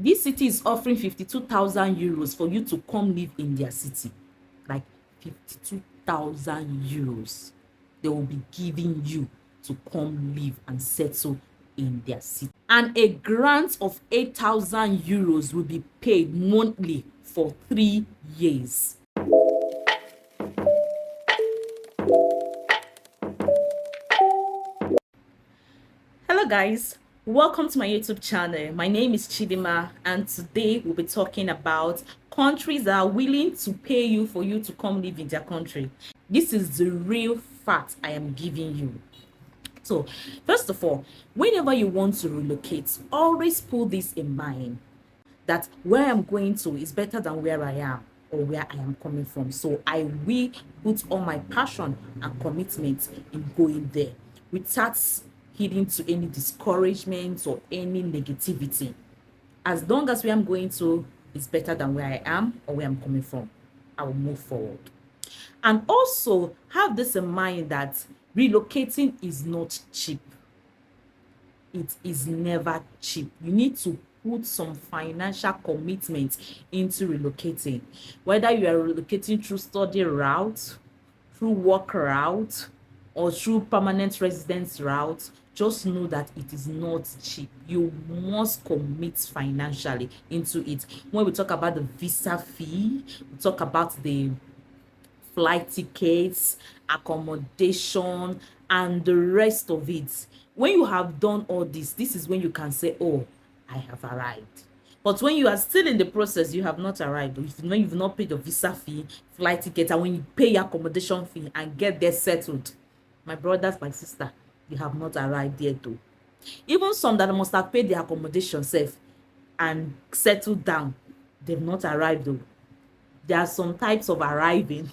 This city is offering 52,000 euros for you to come live in their city. Like 52,000 euros they will be giving you to come live and settle in their city. And a grant of 8,000 euros will be paid monthly for 3 years. Hello guys, welcome to my YouTube channel. My name is Dinma, and today we'll be talking about countries that are willing to pay you for you to come live in their country. This is the real fact I am giving you. So first of all, whenever you want to relocate, always put this in mind, that where I'm going to is better than where I am or where I am coming from. So I will put all my passion and commitment in going there without heeding to any discouragement or any negativity. As long as where I'm going to is better than where I am or where I'm coming from, I will move forward. And also have this in mind that relocating is not cheap. It is never cheap. You need to put some financial commitment into relocating. Whether you are relocating through study route, through work route, or through permanent residence route, just know that it is not cheap. You must commit financially into it. When we talk about the visa fee, we talk about the flight tickets, accommodation, and the rest of it. When you have done all this is when you can say, oh, I have arrived. But when you are still in the process, you have not arrived. When you've not paid the visa fee, flight ticket, and when you pay your accommodation fee and get there settled, my brothers, my sister, you have not arrived yet though. Even some that must have paid their accommodation safe and settled down, they've not arrived though. There are some types of arriving.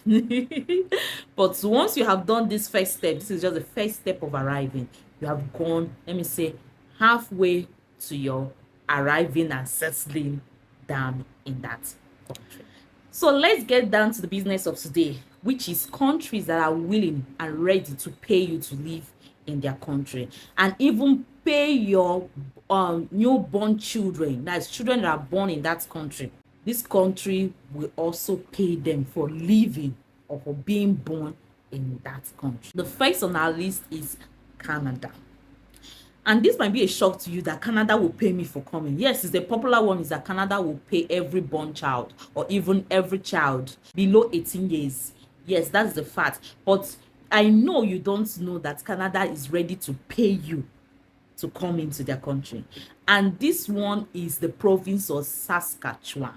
But once you have done this first step, this is just the first step of arriving, you have gone, let me say, halfway to your arriving and settling down in that country. So let's get down to the business of today, which is countries that are willing and ready to pay you to live in their country, and even pay your newborn children, that's children that are born in that country. This country will also pay them for living or for being born in that country. The first on our list is Canada. And this might be a shock to you that Canada will pay me for coming. Yes, it's the popular one is that Canada will pay every born child or even every child below 18 years. Yes, that's the fact. But I know you don't know that Canada is ready to pay you to come into their country. And this one is the province of Saskatchewan.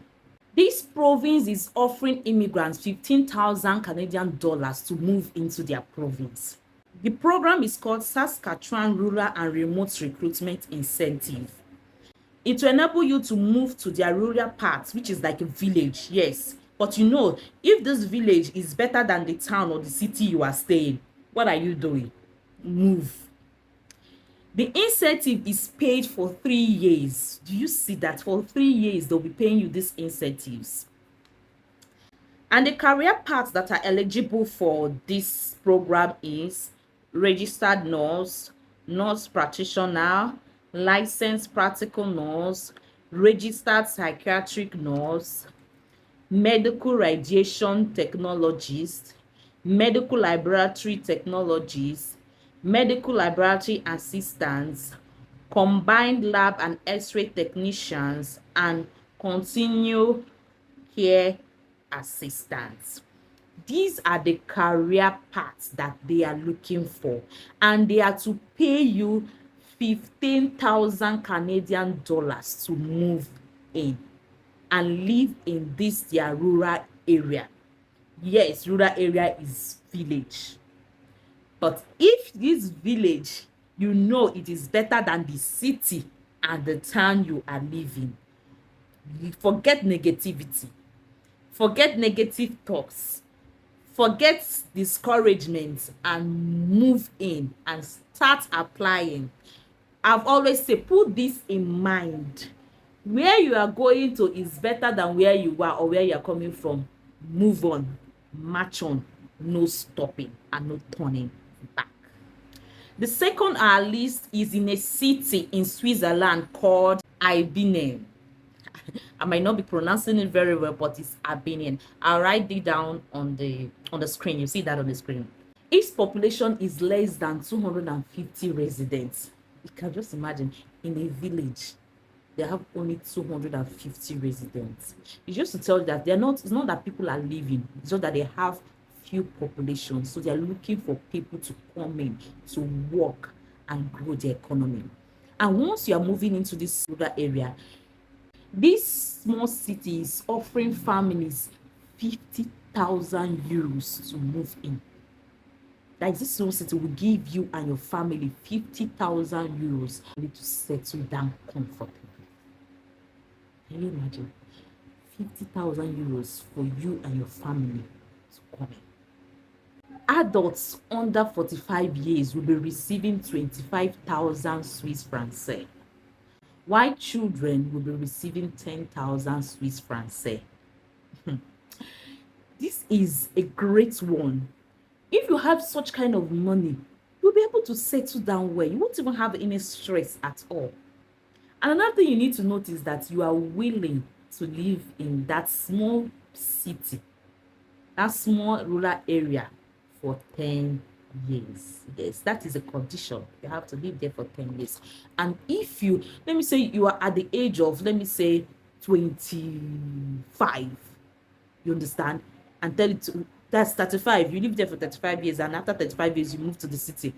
This province is offering immigrants 15,000 Canadian dollars to move into their province. The program is called Saskatchewan Rural and Remote Recruitment Incentive. It will enable you to move to their rural parts, which is like a village, yes. But you know, if this village is better than the town or the city you are staying, what are you doing? Move. The incentive is paid for 3 years. Do you see that? For 3 years, they'll be paying you these incentives. And the career paths that are eligible for this program is registered nurse, nurse practitioner, licensed practical nurse, registered psychiatric nurse, medical radiation technologist, medical laboratory technologist, medical laboratory assistants, combined lab and x-ray technicians, and continual care assistants. These are the career paths that they are looking for, and they are to pay you 15,000 Canadian dollars to move in and live in this their rural area. Yes, rural area is village. But if this village, you know it is better than the city and the town you are living, forget negativity, forget negative talks, forget discouragement, and move in and start applying. I've always said, put this in mind. Where you are going to is better than where you are or where you are coming from. Move on, march on, no stopping and no turning back. The second on our list is in a city in Switzerland called Ibinen. I might not be pronouncing it very well, but it's Albanian. I'll write it down on the screen. You see that on the screen. Its population is less than 250 residents. You can just imagine, in a village they have only 250 residents. It's just to tell you that it's not that people are leaving, it's just that they have few population, so they're looking for people to come in to work and grow the economy. And once you are moving into this rural area, this small city is offering families 50,000 euros to move in. Like, this small city will give you and your family 50,000 euros to settle down comfortably. Can you imagine? 50,000 euros for you and your family to come in. Adults under 45 years will be receiving 25,000 Swiss francs, while children will be receiving 10,000 Swiss francs. This is a great one. If you have such kind of money, you'll be able to settle down well. You won't even have any stress at all. And another thing you need to note is that you are willing to live in that small city, that small rural area for 10 years. Yes, that is a condition. You have to live there for 10 years. And if you, let me say you are at the age of, let me say 25, you understand? And tell it to, that's 35. You live there for 35 years, and after 35 years, you move to the city.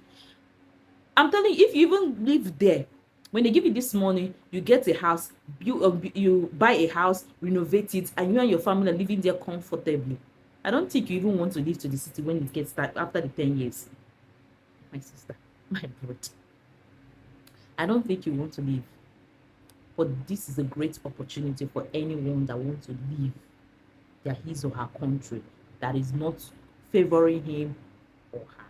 I'm telling you, if you even live there, when they give you this money, you get a house, you buy a house, renovate it, and you and your family are living there comfortably. I don't think you even want to live to the city when it gets started after the 10 years. My sister, my brother. I don't think you want to leave. But this is a great opportunity for anyone that wants to leave his or her country that is not favoring him or her.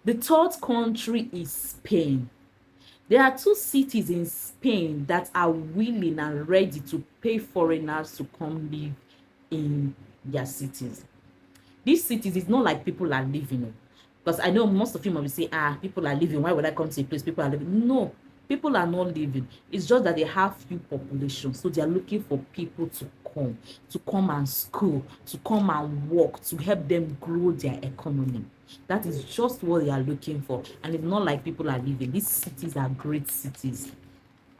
The third country is Spain. There are two cities in Spain that are willing and ready to pay foreigners to come live in their cities. These cities is not like people are living in. Because I know most of you might say, people are living. Why would I come to a place people are living? No, people are not living. It's just that they have few population. So they are looking for people to come and school, to come and work, to help them grow their economy. That is just what they are looking for. And it's not like people are living. These cities are great cities.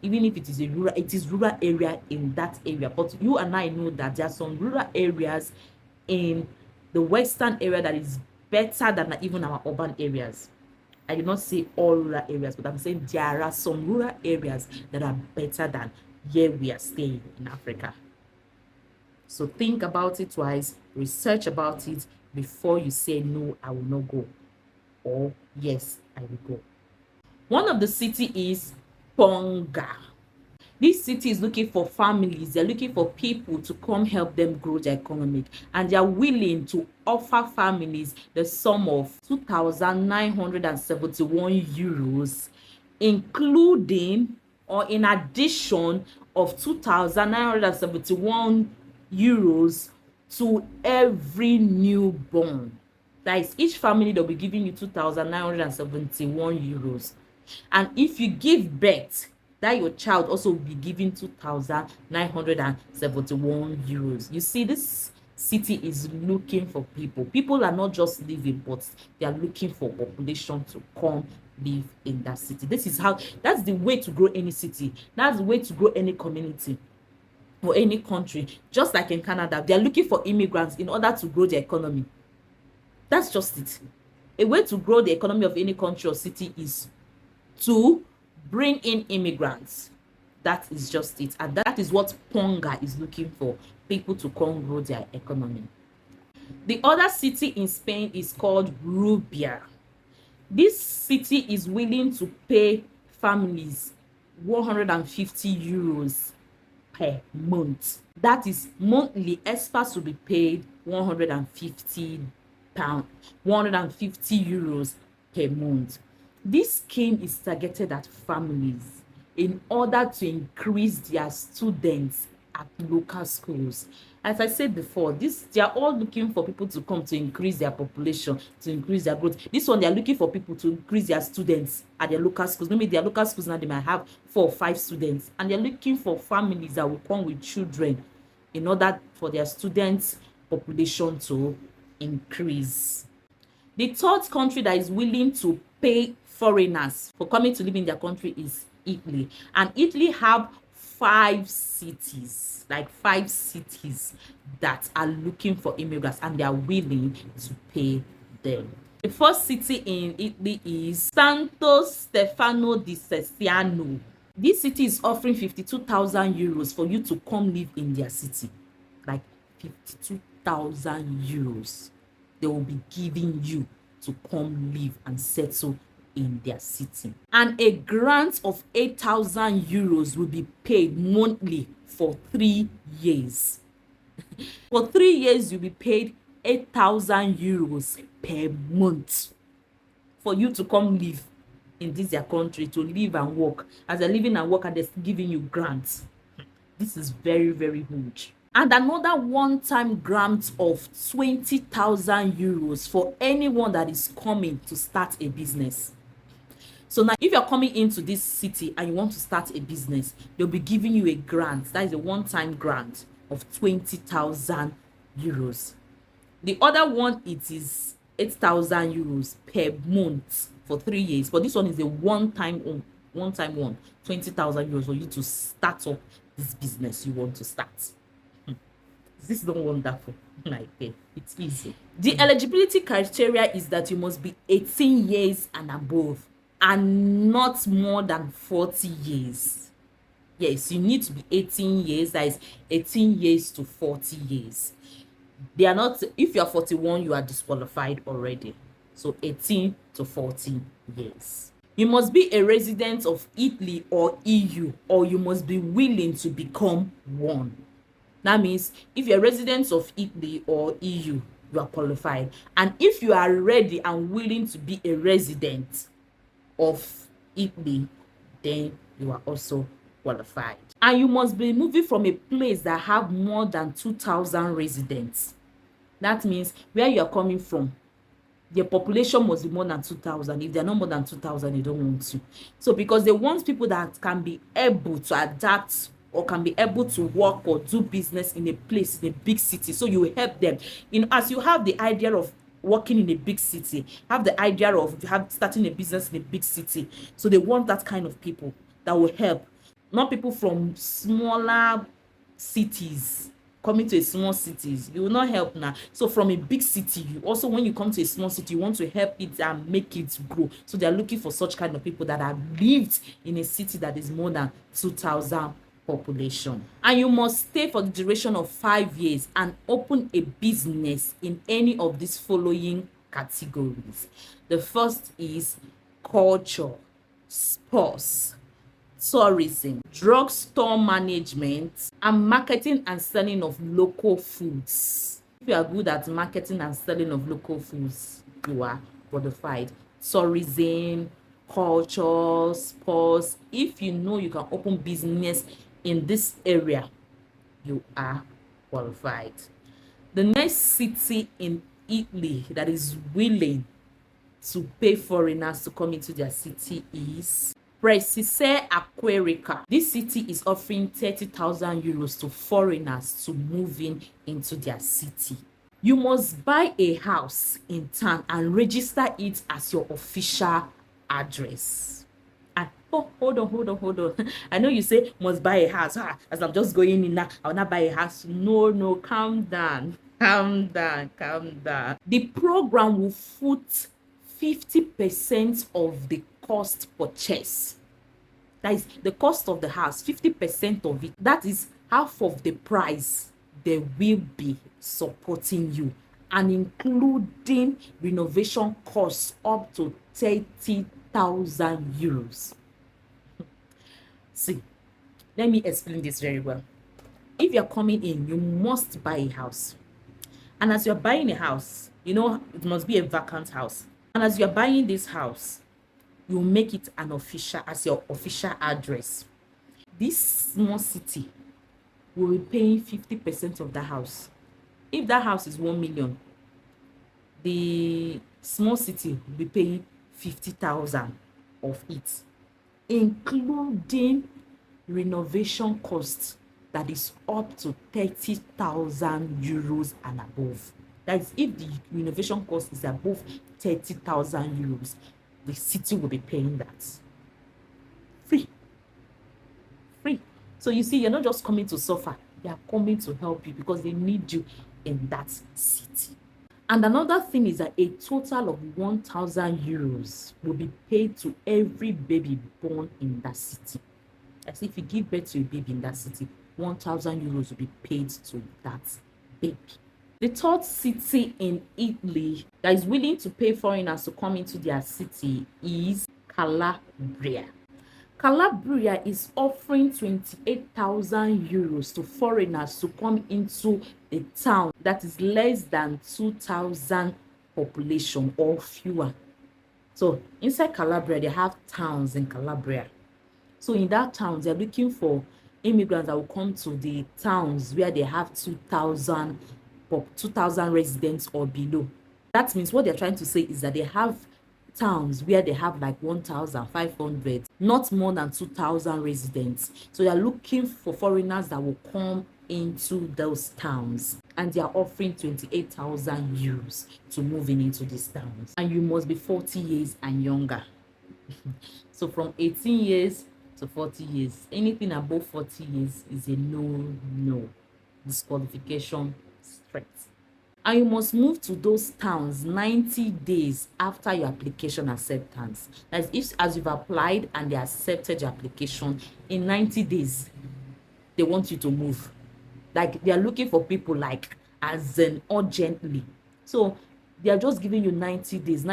Even if it is rural area in that area. But you and I know that there are some rural areas in the western area that is better than even our urban areas. I did not say all rural areas, but I'm saying there are some rural areas that are better than here we are staying in Africa. So think about it twice, research about it before you say, no, I will not go, or yes, I will go. One of the city is Ponga. This city is looking for families. They're looking for people to come help them grow their economy. And they are willing to offer families the sum of 2,971 euros, including or in addition of 2,971 euros to every newborn. That is, each family they'll be giving you 2,971 euros. And if you give birth, that your child also will be given 2,971 euros. You see, this city is looking for people. People are not just living, but they are looking for population to come live in that city. That's the way to grow any city. That's the way to grow any community or any country. Just like in Canada, they are looking for immigrants in order to grow their economy. That's just it. A way to grow the economy of any country or city is to bring in immigrants. That is just it. And that is what Ponga is looking for, people to come grow their economy. The other city in Spain is called Rubia. This city is willing to pay families 150 euros per month. That is monthly. Experts will be paid 150 euros per month. This scheme is targeted at families in order to increase their students at local schools. As I said before, they are all looking for people to come to increase their population, to increase their growth. This one, they are looking for people to increase their students at their local schools. Maybe their local schools now, they might have 4 or 5 students, and they're looking for families that will come with children in order for their students population to increase. The third country that is willing to pay foreigners for coming to live in their country is Italy. And Italy have 5 cities, like 5 cities that are looking for immigrants, and they are willing to pay them. The first city in Italy is Santo Stefano di Cesciano. This city is offering 52,000 euros for you to come live in their city. Like 52,000 euros they will be giving you to come live and settle in their city. And a grant of 8,000 euros will be paid monthly for 3 years. For 3 years, you'll be paid 8,000 euros per month for you to come live in this their country, to live and work. As they're living and work, and they're giving you grants. This is very, very huge. And another one-time grant of 20,000 euros for anyone that is coming to start a business. So now, if you're coming into this city and you want to start a business, they'll be giving you a grant. That is a one-time grant of 20,000 euros. The other one, it is 8,000 euros per month for 3 years. But this one is a one-time one, 20,000 euros for you to start up this business you want to start. This is not wonderful. Like, it's easy. The eligibility criteria is that you must be 18 years and above, and not more than 40 years. Yes, you need to be 18 years. That is 18 years to 40 years. They are not, if you are 41, you are disqualified already. So 18 to 40 years. You must be a resident of Italy or EU, or you must be willing to become one. That means if you're residents of Italy or EU, you are qualified. And if you are ready and willing to be a resident of Italy, then you are also qualified. And you must be moving from a place that have more than 2,000 residents. That means where you are coming from, their population must be more than 2,000. If they're not more than 2,000, they don't want to. So because they want people that can be able to adapt or can be able to work or do business in a place, in a big city. So you help them. As you have the idea of working in a big city, have the idea of starting a business in a big city. So they want that kind of people that will help. Not people from smaller cities coming to a small cities. You will not help now. So from a big city, you also, when you come to a small city, you want to help it and make it grow. So they are looking for such kind of people that have lived in a city that is more than 2,000 population. And you must stay for the duration of 5 years and open a business in any of these following categories. The first is culture, sports, tourism, drugstore management, and marketing and selling of local foods. If you are good at marketing and selling of local foods, you are qualified. Tourism, culture, sports. If you know you can open business in this area, you are qualified. The next city in Italy that is willing to pay foreigners to come into their city is Precise Aquarica. This city is offering 30,000 euros to foreigners to move into their city. You must buy a house in town and register it as your official address. And hold on. I know you say must buy a house. As I'm just going in now, I'll not buy a house. No, calm down. The program will foot 50% of the cost purchase. That is the cost of the house, 50% of it. That is half of the price they will be supporting you, and including renovation costs up to 30,000 euros. See, let me explain this very well. If you're coming in, you must buy a house. And as you're buying a house, you know, it must be a vacant house. And as you're buying this house, you make it an official, as your official address. This small city will be paying 50% of that house. If that house is 1 million, the small city will be paying 50,000 of it, including renovation costs that is up to 30,000 euros and above. That is, if the renovation cost is above 30,000 euros, the city will be paying that. Free, free. So you see, you're not just coming to suffer, they are coming to help you because they need you in that city. And another thing is that a total of 1,000 euros will be paid to every baby born in that city. As if you give birth to a baby in that city, 1,000 euros will be paid to that baby. The third city in Italy that is willing to pay foreigners to come into their city is Calabria. Calabria is offering 28,000 euros to foreigners to come into a town that is less than 2,000 population or fewer. So inside Calabria, they have towns in Calabria. So in that town, they're looking for immigrants that will come to the towns where they have 2,000 residents or below. That means what they're trying to say is that they have towns where they have like 1,500, not more than 2,000 residents. So they're looking for foreigners that will come into those towns, and they are offering 28,000 euros to move into these towns. And you must be 40 years and younger. So from 18 years to 40 years, anything above 40 years is a no disqualification straight. And you must move to those towns 90 days after your application acceptance. That is, if as you've applied and they accepted your application, in 90 days they want you to move. Like, they are looking for people like as in urgently. So they are just giving you 90 days,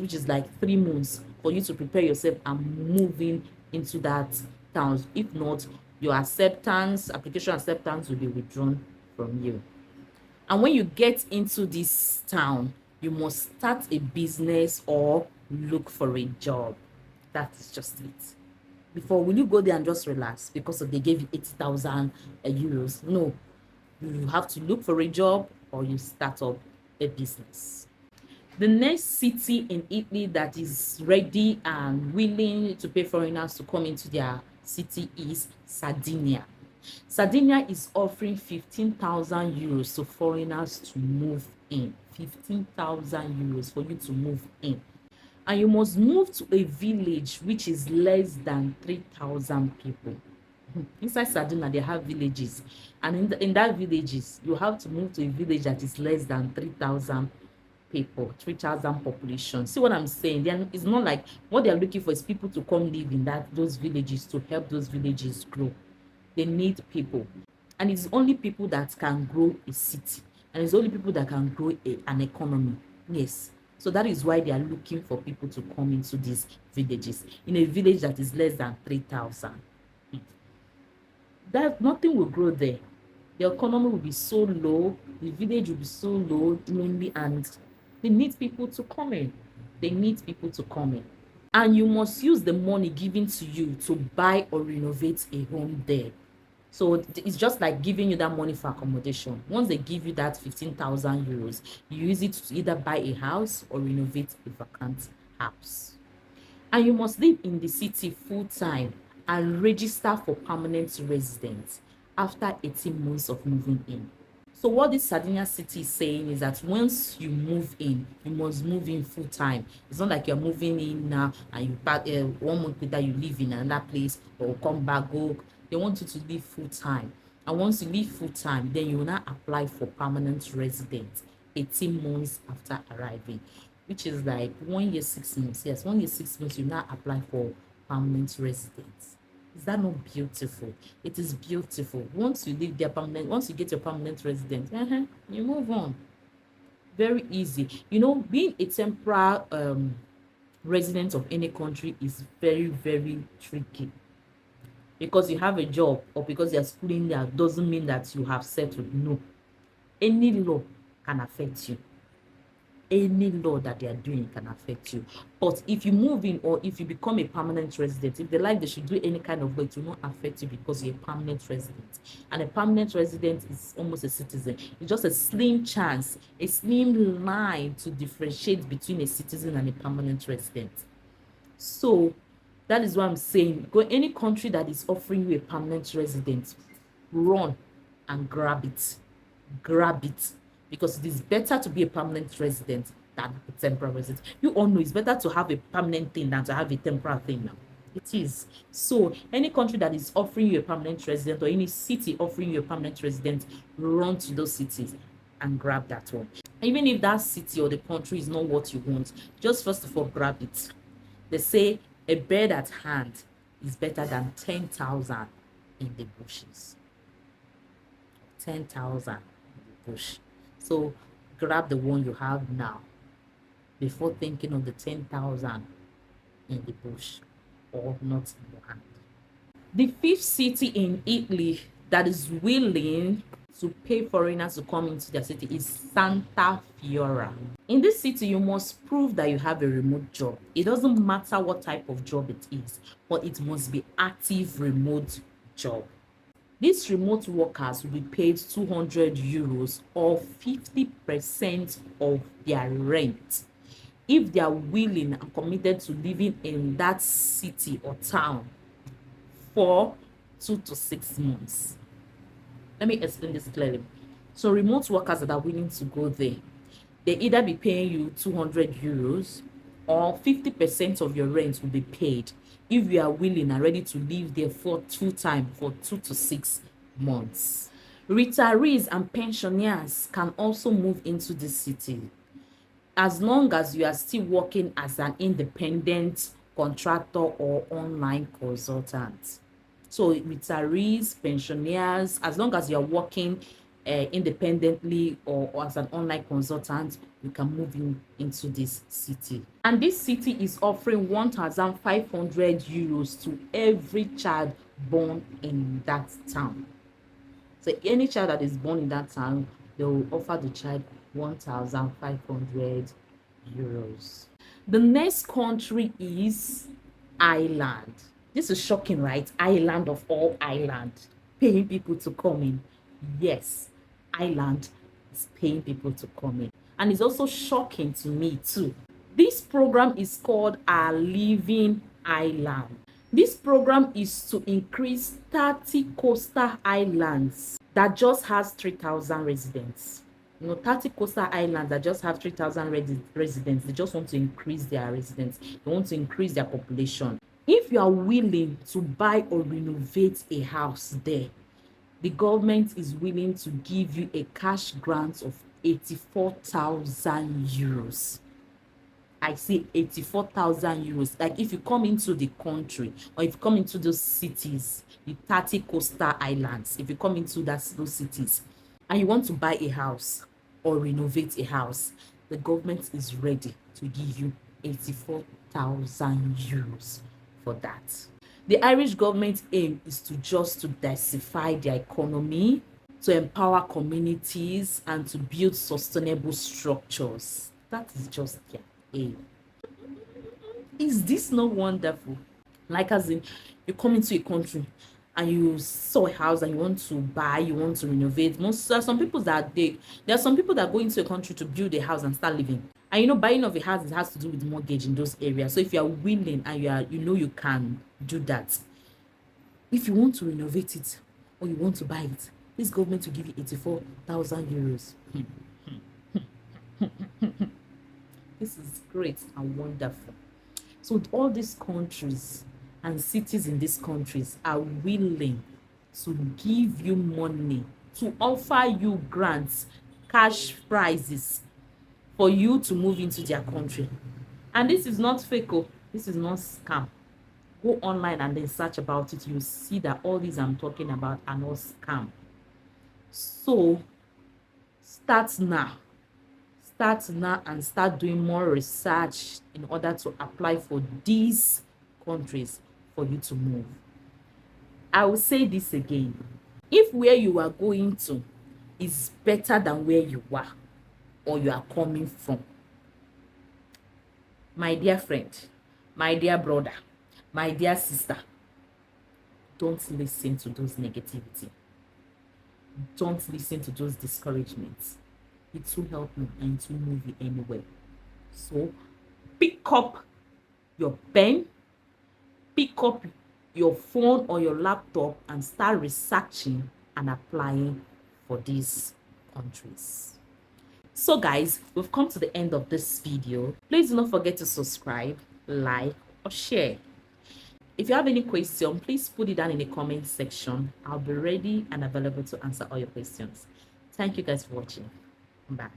which is like 3 months for you to prepare yourself and moving into that town. If not, your application acceptance will be withdrawn from you. And when you get into this town, you must start a business or look for a job. That is just it. Before, will you go there and just relax because they gave you 80,000 euros? No, you have to look for a job or you start up a business. The next city in Italy that is ready and willing to pay foreigners to come into their city is Sardinia. Sardinia is offering 15,000 euros to foreigners to move in. 15,000 euros for you to move in. And you must move to a village which is less than 3,000 people. Inside Sardinia, they have villages. And in that villages, you have to move to a village that is less than 3,000 people, 3,000 population. See what I'm saying? Then it's not like what they're looking for is people to come live in those villages to help those villages grow. They need people, and it's only people that can grow a city, and it's only people that can grow an economy. Yes, so that is why they are looking for people to come into these villages. In a village that is less than 3,000, that nothing will grow there. The economy will be so low, the village will be so low, lonely, and they need people to come in. They need people to come in. And you must use the money given to you to buy or renovate a home there. So it's just like giving you that money for accommodation. Once they give you that 15,000 euros, you use it to either buy a house or renovate a vacant house. And you must live in the city full time and register for permanent residence after 18 months of moving in. So what this Sardinia city is saying is that once you move in, you must move in full time. It's not like you're moving in now and you back 1 month later you live in another place or come back, go. They want you to live full time. And once you live full time, then you will now apply for permanent residence 18 months after arriving, which is like 1 year, 6 months. Yes, 1 year, 6 months, you now apply for permanent residence. Is that not beautiful? It is beautiful. Once you live there permanent, once you get your permanent residence, you move on. Very easy. You know, being a temporary resident of any country is very, very tricky. Because you have a job or because you're schooling there doesn't mean that you have settled. No. Any law can affect you. any law that they are doing can affect you. But if you move in or if you become a permanent resident, if they like they should do any kind of law, it will not affect you because you're a permanent resident. And a permanent resident is almost a citizen. It's just a slim chance, a slim line to differentiate between a citizen and a permanent resident. So that is what I'm saying. Go any country that is offering you a permanent resident, run and grab it. Grab it, because it is better to be a permanent resident than a temporary resident. You all know it's better to have a permanent thing than to have a temporary thing now. It is. So any country that is offering you a permanent resident or any city offering you a permanent resident, run to those cities and grab that one. Even if that city or the country is not what you want, just first of all grab it. They say a bird at hand is better than 10,000 in the bushes. 10,000 in the bush. So grab the one you have now before thinking of the 10,000 in the bush or not in your hand. The fifth city in Italy that is willing to pay foreigners to come into their city is Santa Fiora. In this city, you must prove that you have a remote job. It doesn't matter what type of job it is, but it must be active remote job. These remote workers will be paid 200 euros or 50% of their rent if they are willing and committed to living in that city or town for 2 to 6 months. Let me explain this clearly. So remote workers that are willing to go there, they either be paying you 200 euros or 50% of your rent will be paid if you are willing and ready to live there for full time for 2 to 6 months. Retirees and pensioners can also move into the city as long as you are still working as an independent contractor or online consultant. So retirees, pensioners, as long as you're working independently or as an online consultant, you can move into this city. And this city is offering 1,500 euros to every child born in that town. So any child that is born in that town, they will offer the child 1,500 euros. The next country is Ireland. This is shocking, right? Ireland of all Ireland, paying people to come in. Yes, Ireland is paying people to come in. And it's also shocking to me too. This program is called Our Living Ireland. This program is to increase 30 coastal islands that just has 3,000 residents. 30 coastal islands that just have 3,000 residents. They just want to increase their residents. They want to increase their population. If you are willing to buy or renovate a house there, the government is willing to give you a cash grant of 84,000 euros. I say 84,000 euros. Like if you come into the country or if you come into those cities, the 30 coastal islands, if you come into those cities and you want to buy a house or renovate a house, the government is ready to give you 84,000 euros for that. The Irish government aim is to diversify their economy, to empower communities, and to build sustainable structures. That is just their aim. Is this not wonderful? Like as in, you come into a country and you saw a house and you want to buy, you want to renovate. There are some people that go into a country to build a house and start living. And buying of a house, it has to do with mortgage in those areas. So if you are willing and you can do that, if you want to renovate it or you want to buy it, this government will give you 84,000 euros. This is great and wonderful. So all these countries and cities in these countries are willing to give you money, to offer you grants, cash prizes for you to move into their country. And this is not fake. This is not scam. Go online and then search about it. You see that all these I'm talking about are not scam. So start now and start doing more research in order to apply for these countries for you to move. I will say this again. If where you are going to is better than where you are or you are coming from, My dear friend, my dear brother, my dear sister, don't listen to those negativity. Don't listen to those discouragements. It will help you and it will move you anywhere. So pick up your pen, pick up your phone or your laptop and start researching and applying for these countries. So guys, we've come to the end of this video. Please do not forget to subscribe, like, or share. If you have any question, please put it down in the comment section. I'll be ready and available to answer all your questions. Thank you guys for watching. Bye.